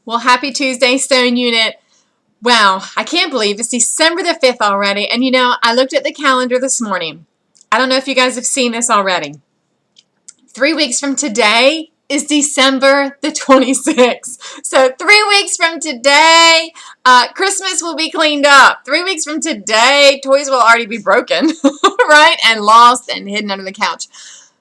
Well, happy Tuesday, Stone Unit. Wow, I can't believe it's December the 5th already. And you know, I looked at the calendar this morning. I don't know if you guys have seen this already. 3 weeks from today is December the 26th. So 3 weeks from today, Christmas will be cleaned up. 3 weeks from today, toys will already be broken, right? And lost and hidden under the couch.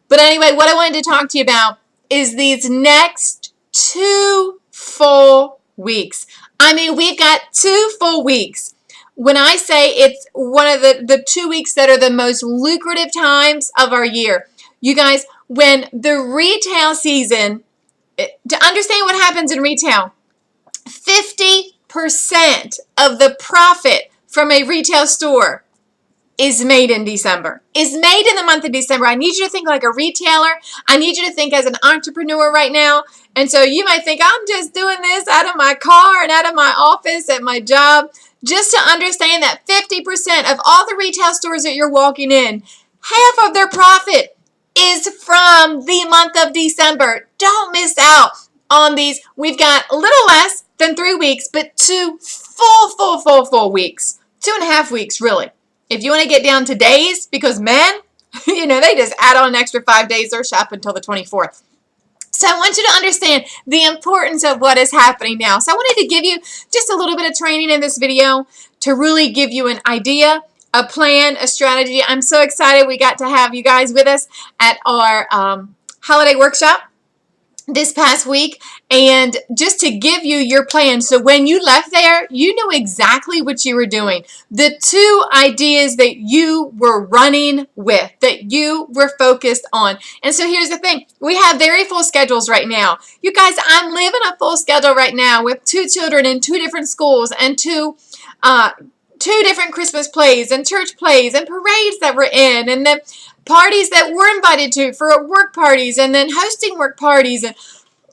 But anyway, what I wanted to talk to you about is these next 2 full weeks. I mean, we've got 2 full weeks. When I say it's one of the 2 weeks that are the most lucrative times of our year, you guys, when the retail season, to understand what happens in retail, 50% of the profit from a retail store is made in December, is made in the month of December. I need you to think like a retailer. I need you to think as an entrepreneur right now. And so you might think, I'm just doing this out of my car and out of my office at my job. Just to understand that 50% of all the retail stores that you're walking in, half of their profit is from the month of December. Don't miss out on these. We've got a little less than 3 weeks, but 2 full weeks. 2.5 weeks, really. If you want to get down to days, because men, you know, they just add on an extra 5 days. They're shop until the 24th. So I want you to understand the importance of what is happening now. So I wanted to give you just a little bit of training in this video to really give you an idea, a plan, a strategy. I'm so excited we got to have you guys with us at our holiday workshop this past week, and just to give you your plan. So when you left there, you knew exactly what you were doing. The 2 ideas that you were running with, that you were focused on. And so here's the thing. We have very full schedules right now. You guys, I'm living a full schedule right now with 2 children in 2 different schools and 2 different Christmas plays and church plays and parades that we're in, and then parties that we're invited to for work parties, and then hosting work parties. And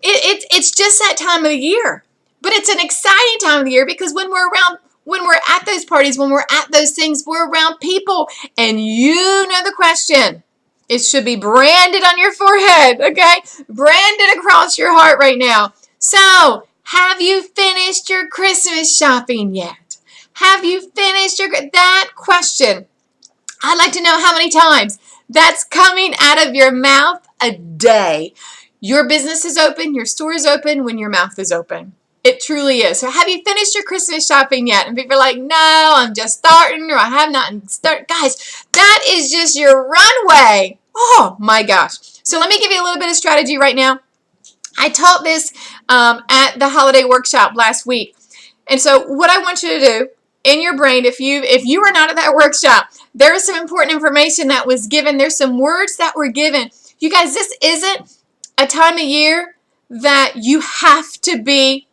it's just that time of the year. But it's an exciting time of the year because when we're at those parties, when we're at those things, we're around people. And you know the question. It should be branded on your forehead, okay? Branded across your heart right now. So, have you finished your Christmas shopping yet? Have you finished that question? I'd like to know how many times that's coming out of your mouth a day. Your business is open, your store is open when your mouth is open. It truly is. So have you finished your Christmas shopping yet? And people are like, no, I'm just starting, or I have not started. Guys, that is just your runway. Oh my gosh. So let me give you a little bit of strategy right now. I taught this at the holiday workshop last week. And so what I want you to do in your brain, if you were not at that workshop, there is some important information that was given. There's some words that were given. You guys, this isn't a time of year that you have to be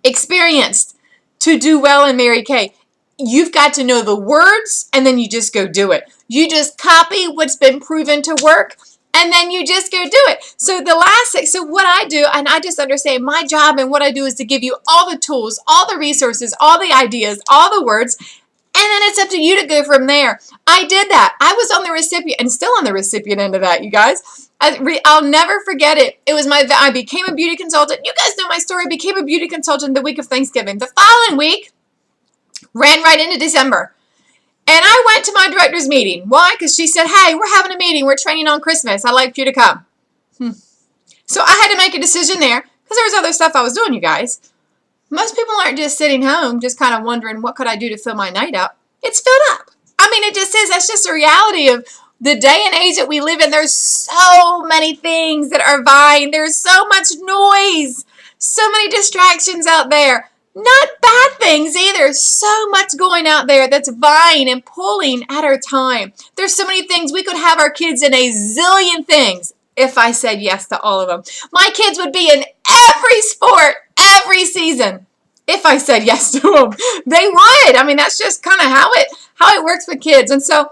experienced to do well in Mary Kay. You've got to know the words, and then you just go do it. You just copy what's been proven to work, and then you just go do it. So so what I do, and I just understand my job and what I do is to give you all the tools, all the resources, all the ideas, all the words, and then it's up to you to go from there. I did that. I was on the recipient, and still on the recipient end of that, you guys. I'll never forget it. I became a beauty consultant. You guys know my story. I became a beauty consultant the week of Thanksgiving. The following week, ran right into December. And I went to my director's meeting. Why? Because she said, hey, we're having a meeting. We're training on Christmas. I'd like you to come. So I had to make a decision there because there was other stuff I was doing, you guys. Most people aren't just sitting home just kind of wondering, what could I do to fill my night up? It's filled up. I mean, it just is. That's just a reality of the day and age that we live in. There's so many things that are vying. There's so much noise. So many distractions out there. Not bad things either. So much going out there that's vying and pulling at our time. There's so many things. We could have our kids in a zillion things if I said yes to all of them. My kids would be in every sport, every season, if I said yes to them. They would. I mean, that's just kind of how it works with kids. And so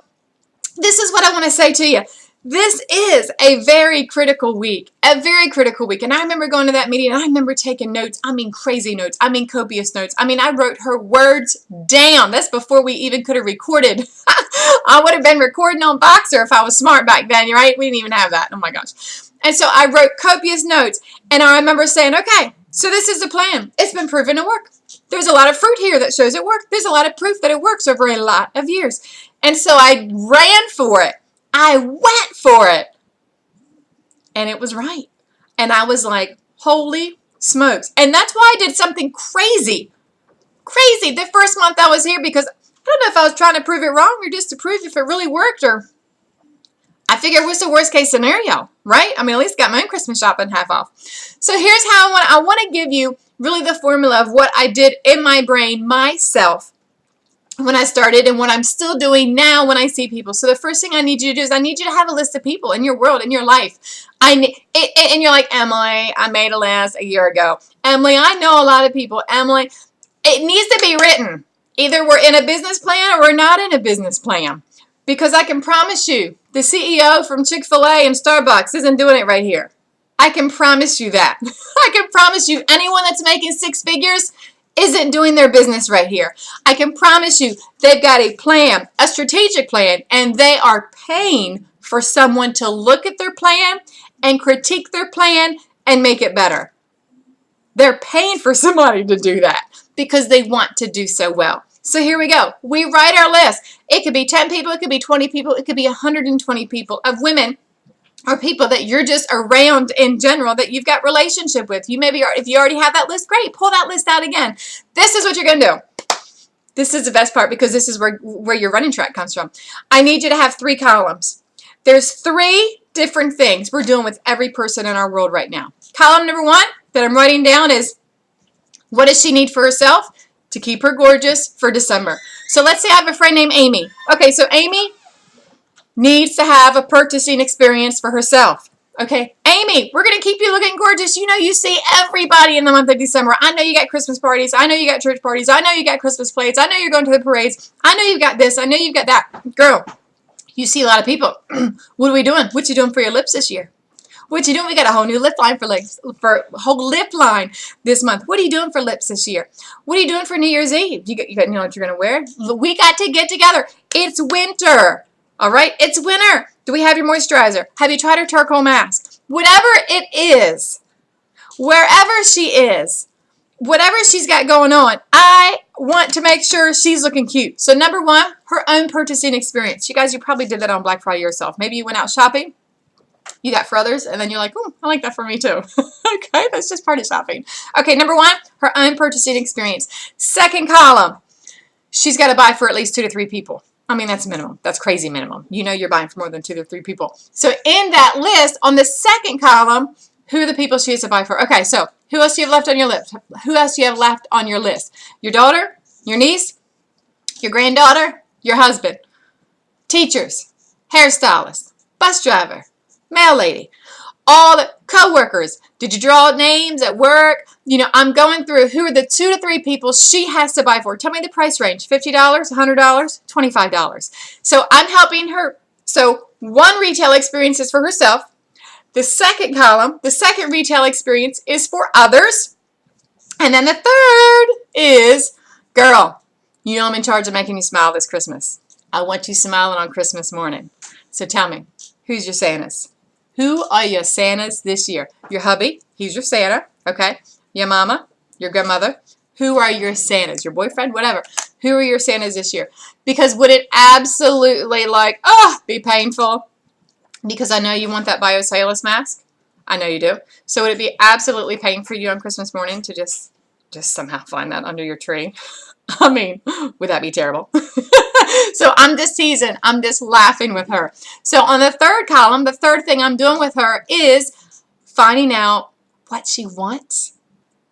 this is what I want to say to you. This is a very critical week, And I remember going to that meeting, and I remember taking notes. I mean, crazy notes. I mean, copious notes. I mean, I wrote her words down. That's before we even could have recorded. I would have been recording on Boxer if I was smart back then, right? We didn't even have that. Oh, my gosh. And so I wrote copious notes, and I remember saying, okay, So this is the plan. It's been proven to work. There's a lot of fruit here that shows it worked. There's a lot of proof that it works over a lot of years. And so I ran for it. I went for it. And it was right. And I was like, holy smokes. And that's why I did something crazy. Crazy the first month I was here, because I don't know if I was trying to prove it wrong or just to prove if it really worked, or I figured what's the worst case scenario, right? I mean, at least got my own Christmas shopping half off. So here's how I want to give you really the formula of what I did in my brain myself when I started and what I'm still doing now when I see people. So the first thing I need you to do is I need you to have a list of people in your world, in your life. And you're like, Emily, I made a list a year ago. Emily, I know a lot of people. Emily, it needs to be written. Either we're in a business plan or we're not in a business plan. Because I can promise you, the CEO from Chick-fil-A and Starbucks isn't doing it right here. I can promise you that. I can promise you anyone that's making six figures isn't doing their business right here. I can promise you they've got a plan, a strategic plan, and they are paying for someone to look at their plan and critique their plan and make it better. They're paying for somebody to do that because they want to do so well. So here we go. We write our list. It could be 10 people. It could be 20 people. It could be 120 people of women or people that you're just around in general that you've got relationship with. You maybe, if you already have that list, great. Pull that list out again. This is what you're going to do. This is the best part because this is where your running track comes from. I need you to have 3 columns. There's 3 different things we're doing with every person in our world right now. Column number 1 that I'm writing down is, what does she need for herself to keep her gorgeous for December? So let's say I have a friend named Amy. Okay, so Amy needs to have a purchasing experience for herself. Okay, Amy, we're going to keep you looking gorgeous. You know, you see everybody in the month of December. I know you got Christmas parties. I know you got church parties. I know you got Christmas plates. I know you're going to the parades. I know you've got this. I know you've got that. Girl, you see a lot of people. What are we doing? What you doing for your lips this year? What you doing? We got a whole new lip line for whole lip line this month. What are you doing for lips this year? What are you doing for New Year's Eve? You know what you're going to wear? We got to get together. It's winter. All right? It's winter. Do we have your moisturizer? Have you tried her charcoal mask? Whatever it is, wherever she is, whatever she's got going on, I want to make sure she's looking cute. So number 1, her own purchasing experience. You guys, you probably did that on Black Friday yourself. Maybe you went out shopping. You got for others, and then you're like, oh, I like that for me too. Okay, that's just part of shopping. Okay, number 1, her own purchasing experience. Second column, she's got to buy for at least 2 to 3 people. I mean, that's minimum. That's crazy minimum. You know you're buying for more than 2 to 3 people. So in that list, on the second column, who are the people she has to buy for? Okay, so who else do you have left on your list? Who else do you have left on your list? Your daughter, your niece, your granddaughter, your husband, teachers, hairstylist, bus driver, mail lady, all the co-workers. Did you draw names at work? You know, I'm going through who are the 2 to 3 people she has to buy for. Tell me the price range. $50, $100, $25. So I'm helping her. So 1 retail experience is for herself. The second column, the second retail experience is for others. And then the third is, girl, you know I'm in charge of making you smile this Christmas. I want you smiling on Christmas morning. So tell me, who's your Santas? Who are your Santas this year? Your hubby, he's your Santa, okay? Your mama, your grandmother. Who are your Santas? Your boyfriend, whatever. Who are your Santas this year? Because would it absolutely be painful? Because I know you want that BioSalus mask. I know you do. So would it be absolutely painful for you on Christmas morning to just somehow find that under your tree? I mean, would that be terrible? So I'm just teasing. I'm just laughing with her. So on the third column, the third thing I'm doing with her is finding out what she wants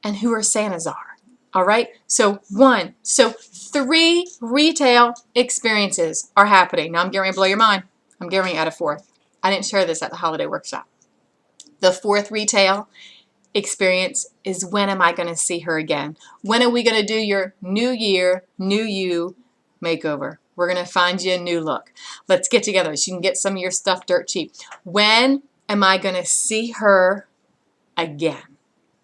and who her Santas are. All right? So 3 retail experiences are happening. Now I'm getting ready to blow your mind. I'm getting ready to add a 4th. I didn't share this at the holiday workshop. The 4th retail experience is, when am I going to see her again? When are we going to do your New Year, New You makeover? We're going to find you a new look. Let's get together so you can get some of your stuff dirt cheap. When am I going to see her again?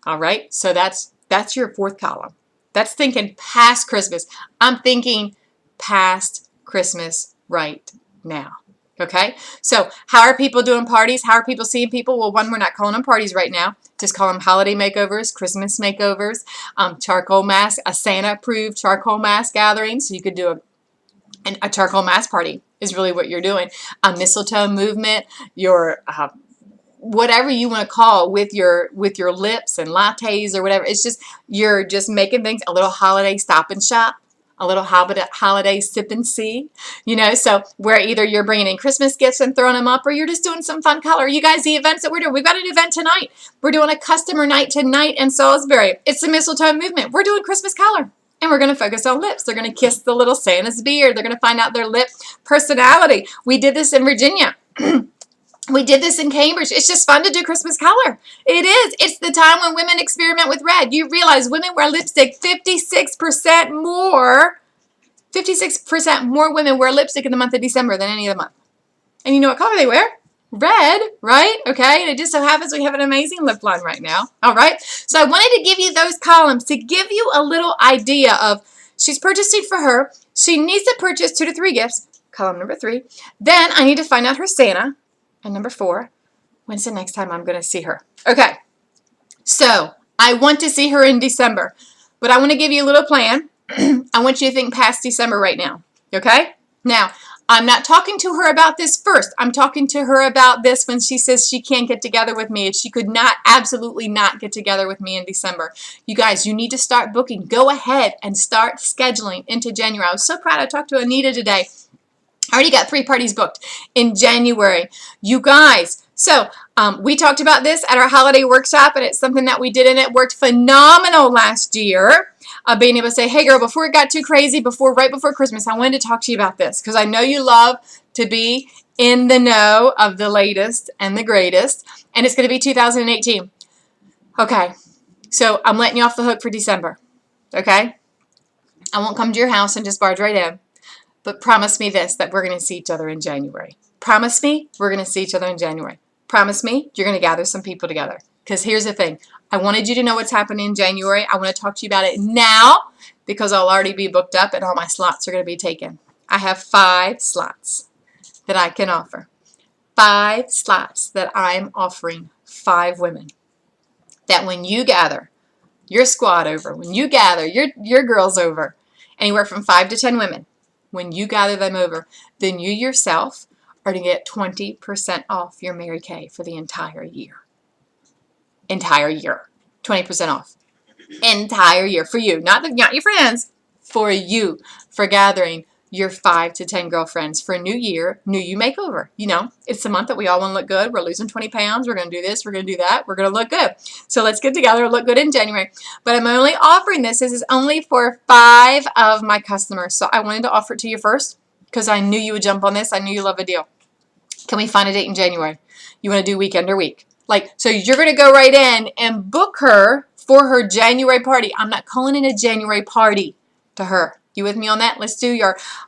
All right? So that's your 4th column. That's thinking past Christmas. I'm thinking past Christmas right now. Okay, so how are people doing parties? How are people seeing people? Well, one, we're not calling them parties right now. Just call them holiday makeovers, Christmas makeovers, charcoal mask, a Santa-approved charcoal mask gathering. So you could do a charcoal mask party is really what you're doing. A mistletoe movement, your whatever you want to call with your lips and lattes or whatever. It's just you're just making things a little holiday stop and shop. A little holiday sip and see, you know, so where either you're bringing in Christmas gifts and throwing them up or you're just doing some fun color. You guys, the events that we're doing, we've got an event tonight. We're doing a customer night tonight in Salisbury. It's the mistletoe movement. We're doing Christmas color and we're going to focus on lips. They're going to kiss the little Santa's beard. They're going to find out their lip personality. We did this in Virginia. We did this in Cambridge. It's just fun to do Christmas color. It is. It's the time when women experiment with red. You realize women wear lipstick 56% more. 56% more women wear lipstick in the month of December than any other month. And you know what color they wear? Red, right? Okay, and it just so happens we have an amazing lip line right now. All right, so I wanted to give you those columns to give you a little idea of she's purchasing for her. She needs to purchase 2 to 3 gifts. Column number 3. Then I need to find out her Santa. And number 4, when's the next time I'm going to see her? Okay, so I want to see her in December, but I want to give you a little plan. I want you to think past December right now, okay? Now, I'm not talking to her about this first. I'm talking to her about this when she says she can't get together with me. If she could not, absolutely not get together with me in December. You guys, you need to start booking. Go ahead and start scheduling into January. I was so proud. I talked to Anita today. I already got 3 parties booked in January. You guys, so we talked about this at our holiday workshop, and it's something that we did, and it worked phenomenal last year. Being able to say, hey, girl, before it got too crazy, right before Christmas, I wanted to talk to you about this because I know you love to be in the know of the latest and the greatest, and it's going to be 2018. Okay, so I'm letting you off the hook for December, okay? I won't come to your house and just barge right in. But promise me this, that we're going to see each other in January. Promise me we're going to see each other in January. Promise me you're going to gather some people together. Because here's the thing. I wanted you to know what's happening in January. I want to talk to you about it now because I'll already be booked up and all my slots are going to be taken. I have 5 slots that I can offer. 5 slots that I'm offering 5 women. That when you gather your squad over, when you gather your girls over, anywhere from 5 to 10 women, when you gather them over, then you yourself are going to get 20% off your Mary Kay for the entire year. Entire year. 20% off. Entire year. For you. Not your friends. For you. For gathering your 5 to 10 girlfriends for a new year, new you makeover. You know, it's the month that we all want to look good. We're losing 20 pounds. We're going to do this. We're going to do that. We're going to look good. So let's get together and look good in January. But I'm only offering this. This is only for 5 of my customers. So I wanted to offer it to you first because I knew you would jump on this. I knew you love a deal. Can we find a date in January? You want to do weekend or week? So you're going to go right in and book her for her January party. I'm not calling it a January party to her. You with me on that? Let's do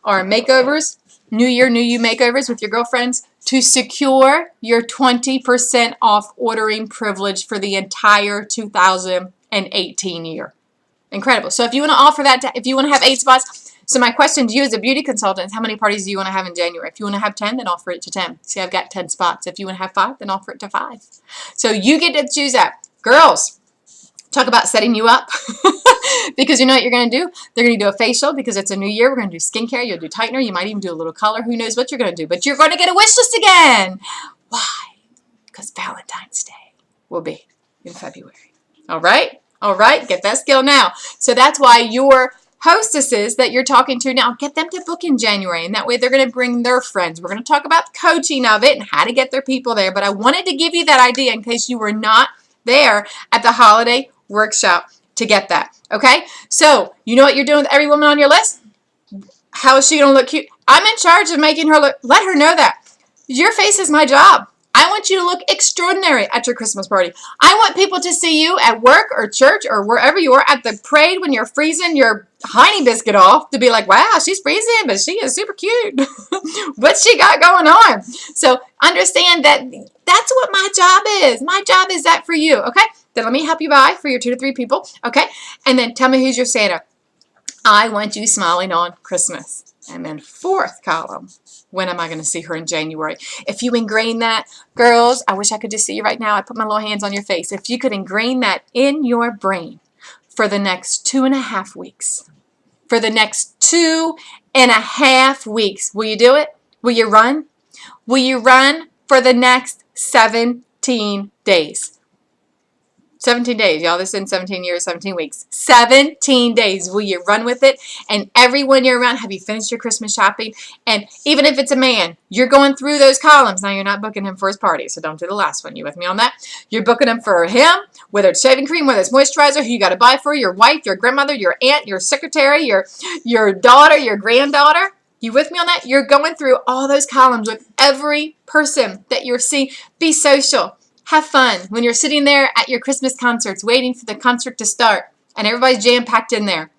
our makeovers, New Year, New You makeovers with your girlfriends to secure your 20% off ordering privilege for the entire 2018 year. Incredible. So if you want to offer that, if you want to have 8 spots, so my question to you as a beauty consultant is how many parties do you want to have in January? If you want to have 10, then offer it to 10. See, I've got 10 spots. If you want to have 5, then offer it to 5. So you get to choose that. Girls, talk about setting you up. Because you know what you're going to do? They're going to do a facial because it's a new year. We're going to do skincare. You'll do tightener. You might even do a little color. Who knows what you're going to do? But you're going to get a wish list again. Why? Because Valentine's Day will be in February. All right? All right? Get that skill now. So that's why your hostesses that you're talking to now, get them to book in January. And that way they're going to bring their friends. We're going to talk about coaching of it and how to get their people there. But I wanted to give you that idea in case you were not there at the holiday workshop to get that. Okay? So, you know what you're doing with every woman on your list? How is she going to look cute? I'm in charge of making her look. Let her know that. Your face is my job. I want you to look extraordinary at your Christmas party. I want people to see you at work or church or wherever you are at the parade when you're freezing your honey biscuit off to be like, wow, she's freezing, but she is super cute. What's she got going on? So understand that that's what my job is. My job is that for you, okay? Then let me help you buy for your 2 to 3 people, okay? And then tell me who's your Santa. I want you smiling on Christmas. And then fourth column, when am I going to see her in January? If you ingrain that, girls, I wish I could just see you right now. I put my little hands on your face. If you could ingrain that in your brain for the next 2.5 weeks, for the next 2.5 weeks, will you do it? Will you run? Will you run for the next 17 days? 17 days, y'all. This is in 17 years, 17 weeks. 17 days. Will you run with it? And everyone you're around, have you finished your Christmas shopping? And even if it's a man, you're going through those columns. Now, you're not booking him for his party, so don't do the last one. You with me on that? You're booking him for him, whether it's shaving cream, whether it's moisturizer, who you got to buy for, your wife, your grandmother, your aunt, your secretary, your daughter, your granddaughter. You with me on that? You're going through all those columns with every person that you're seeing. Be social. Have fun when you're sitting there at your Christmas concerts waiting for the concert to start and everybody's jam-packed in there.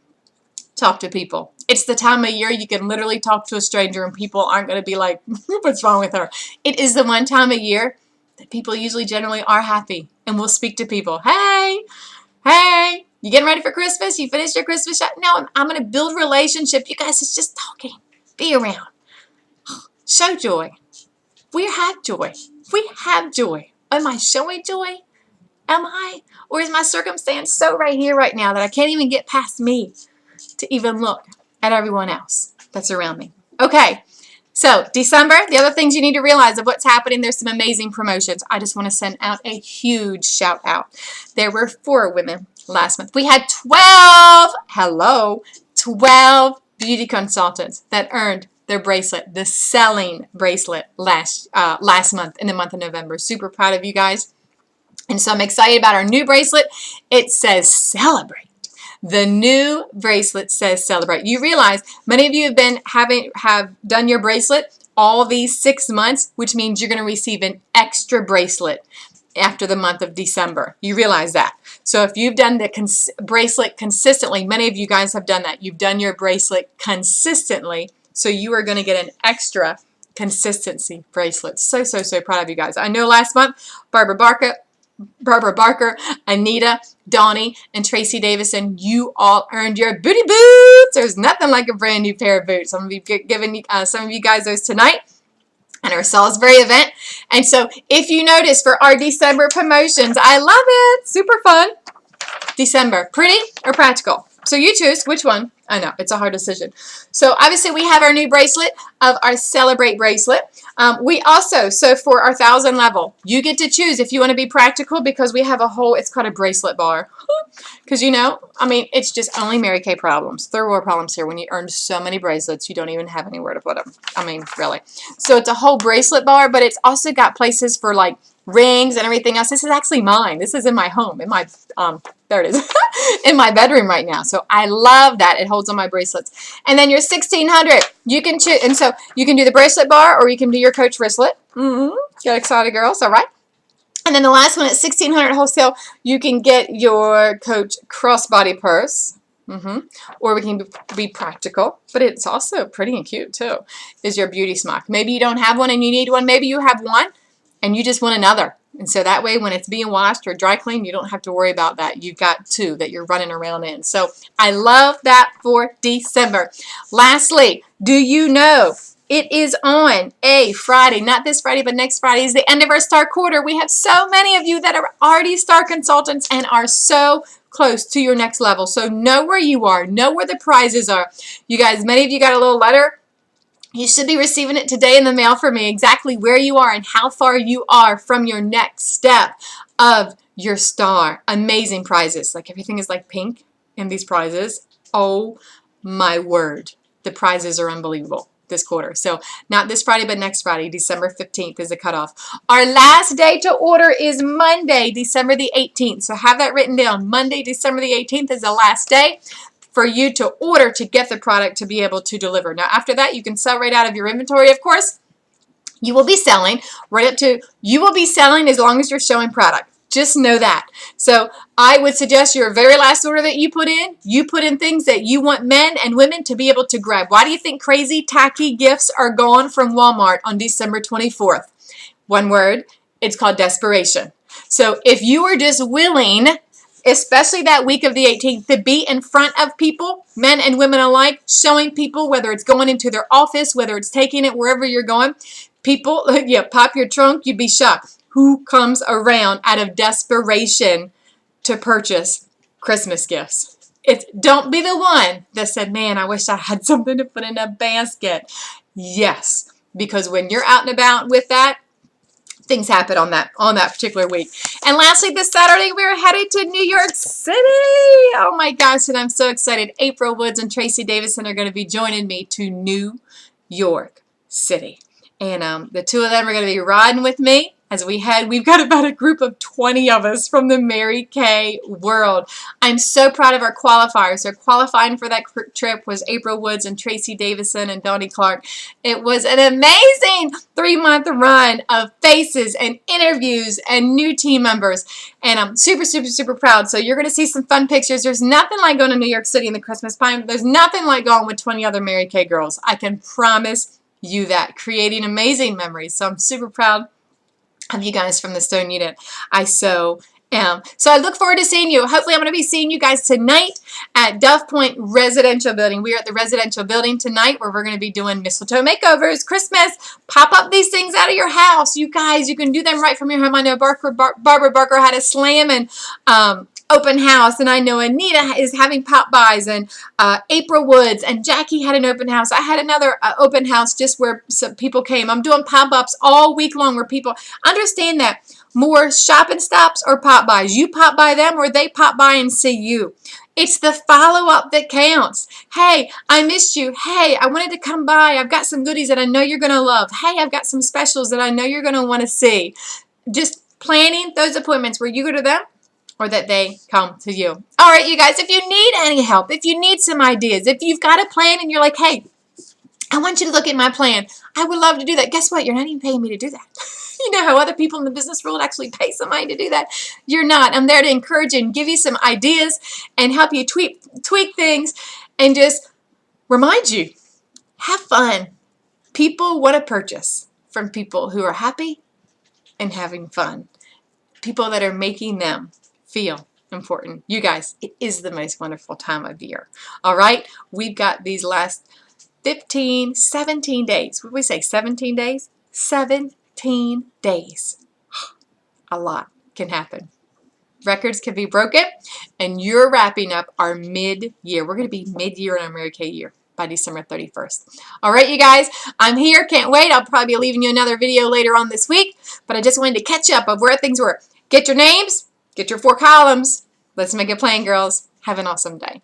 Talk to people. It's the time of year you can literally talk to a stranger and people aren't going to be like, what's wrong with her? It is the one time of year that people usually generally are happy and will speak to people. Hey, you getting ready for Christmas? You finished your Christmas shop? No, I'm going to build relationship. You guys, it's just talking. Be around. Show joy. We have joy. We have joy. Am I showing joy? Am I? Or is my circumstance so right here, right now, that I can't even get past me to even look at everyone else that's around me? Okay, so December, the other things you need to realize of what's happening, there's some amazing promotions. I just want to send out a huge shout out. There were 4 women last month. We had 12 beauty consultants that earned their bracelet, the selling bracelet last month, in the month of November. Super proud of you guys. And so I'm excited about our new bracelet. It says celebrate. The new bracelet says celebrate. You realize many of you have done your bracelet all these 6 months, which means you're going to receive an extra bracelet after the month of December. You realize that. So if you've done the bracelet consistently, many of you guys have done that. You've done your bracelet consistently. So you are going to get an extra consistency bracelet. So proud of you guys. I know last month, Barbara Barker, Anita, Donnie, and Tracy Davison, you all earned your booty boots. There's nothing like a brand new pair of boots. I'm going to be giving some of you guys those tonight at our Salisbury event. And so if you notice for our December promotions, I love it. Super fun. December, pretty or practical? So you choose which one. I know, it's a hard decision. So obviously we have our new bracelet of our Celebrate bracelet. We also, so for our 1,000 level, you get to choose if you want to be practical, because we have a whole, it's called a bracelet bar. Because you know, I mean, it's just only Mary Kay problems. Third world problems here when you earn so many bracelets, you don't even have anywhere to put them. I mean, really. So it's a whole bracelet bar, but it's also got places for like rings and everything else. This is actually mine. This is in my home, in my, there it is, in my bedroom right now. So I love that. It holds on my bracelets. And then your 1,600, you can choose, and so you can do the bracelet bar or you can do your Coach wristlet. Get excited, girls. All right. And then the last one at 1,600 wholesale, you can get your Coach crossbody purse. Or we can be practical, but it's also pretty and cute too, is your beauty smock. Maybe you don't have one and you need one. Maybe you have one and you just want another. And so that way when it's being washed or dry cleaned, you don't have to worry about that. You've got 2 that you're running around in. So I love that for December. Lastly, do you know it is on a Friday, not this Friday, but next Friday is the end of our Star Quarter. We have so many of you that are already Star Consultants and are so close to your next level. So know where you are. Know where the prizes are. You guys, many of you got a little letter. You should be receiving it today in the mail from me, exactly where you are and how far you are from your next step of your star. Amazing prizes. Like everything is like pink in these prizes. Oh my word. The prizes are unbelievable this quarter. So not this Friday, but next Friday, December 15th is the cutoff. Our last day to order is Monday, December the 18th. So have that written down. Monday, December the 18th is the last day for you to order to get the product to be able to deliver. Now after that, you can sell right out of your inventory, of course. You will be selling right up to, you will be selling as long as you're showing product. Just know that. So I would suggest your very last order that you put in things that you want men and women to be able to grab. Why do you think crazy tacky gifts are gone from Walmart on December 24th? One word, it's called desperation. So if you are just willing especially that week of the 18th, to be in front of people, men and women alike, showing people, whether it's going into their office, whether it's taking it wherever you're going. People, yeah, pop your trunk, you'd be shocked. Who comes around out of desperation to purchase Christmas gifts? Don't be the one that said, man, I wish I had something to put in a basket. Yes, because when you're out and about with that, things happen on that particular week. And lastly, this Saturday, we're headed to New York City. Oh my gosh, and I'm so excited. April Woods and Tracy Davison are going to be joining me to New York City. And the two of them are going to be riding with me as we head. We've got about a group of 20 of us from the Mary Kay world. I'm so proud of our qualifiers. So qualifying for that trip was April Woods and Tracy Davison and Donnie Clark. It was an amazing 3-month run of faces and interviews and new team members. And I'm super, super, super proud. So you're going to see some fun pictures. There's nothing like going to New York City in the Christmas time. There's nothing like going with 20 other Mary Kay girls. I can promise you that. Creating amazing memories. So I'm super proud of you guys from the Stone Unit. I so am. So I look forward to seeing you. Hopefully I'm going to be seeing you guys tonight at Dove Point Residential Building. We are at the residential building tonight where we're going to be doing mistletoe makeovers, Christmas. Pop up these things out of your house. You guys, you can do them right from your home. I know Barbara Barker had a slam and open house, and I know Anita is having pop-bys, and April Woods and Jackie had an open house. I had another open house just where some people came. I'm doing pop-ups all week long where people understand that more shopping stops or pop-bys. You pop by them or they pop by and see you. It's the follow-up that counts. Hey, I missed you. Hey, I wanted to come by. I've got some goodies that I know you're going to love. Hey, I've got some specials that I know you're going to want to see. Just planning those appointments where you go to them or that they come to you. All right, you guys, if you need any help, if you need some ideas, if you've got a plan and you're like, hey, I want you to look at my plan, I would love to do that. Guess what? You're not even paying me to do that. You know how other people in the business world actually pay somebody to do that? You're not. I'm there to encourage you and give you some ideas and help you tweak things and just remind you, have fun. People want to purchase from people who are happy and having fun. People that are making them feel important. You guys, it is the most wonderful time of year. All right? We've got these last 17 days. What did we say? 17 days? 17 days. A lot can happen. Records can be broken, and you're wrapping up our mid-year. We're going to be mid-year in our Mary Kay year by December 31st. All right, you guys, I'm here. Can't wait. I'll probably be leaving you another video later on this week, but I just wanted to catch up of where things were. Get your names. Get your 4 columns. Let's make a plan, girls. Have an awesome day.